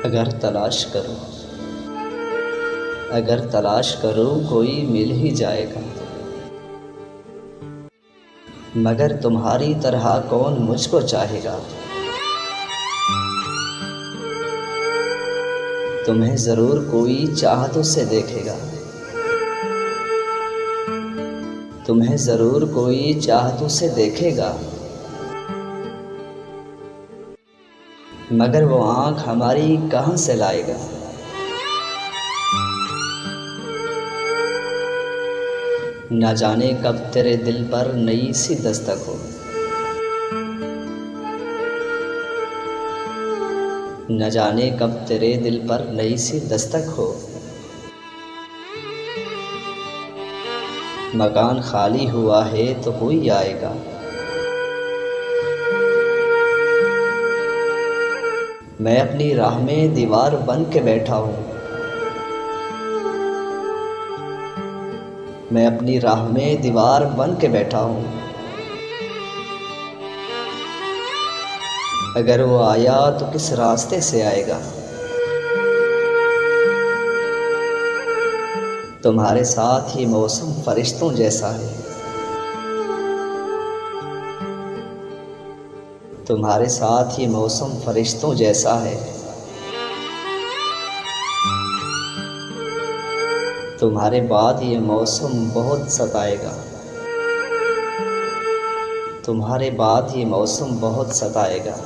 अगर तलाश करो अगर तलाश करो कोई मिल ही जाएगा, मगर तुम्हारी तरह कौन मुझको चाहेगा। तुम्हें ज़रूर कोई चाहतों से देखेगा, तुम्हें ज़रूर कोई चाहतों से देखेगा, मगर वो आँख हमारी कहाँ से लाएगा। न जाने कब तेरे दिल पर नई सी दस्तक हो, न जाने कब तेरे दिल पर नई सी दस्तक हो। मकान खाली हुआ है तो कोई आएगा, मैं अपनी राह में दीवार बन के बैठा हूँ, मैं अपनी राह में दीवार बन के बैठा हूँ। अगर वो आया तो किस रास्ते से आएगा। तुम्हारे साथ ये मौसम फरिश्तों जैसा है, तुम्हारे साथ ये मौसम फरिश्तों जैसा है। तुम्हारे बाद ये मौसम बहुत सताएगा, तुम्हारे बाद ये मौसम बहुत सताएगा।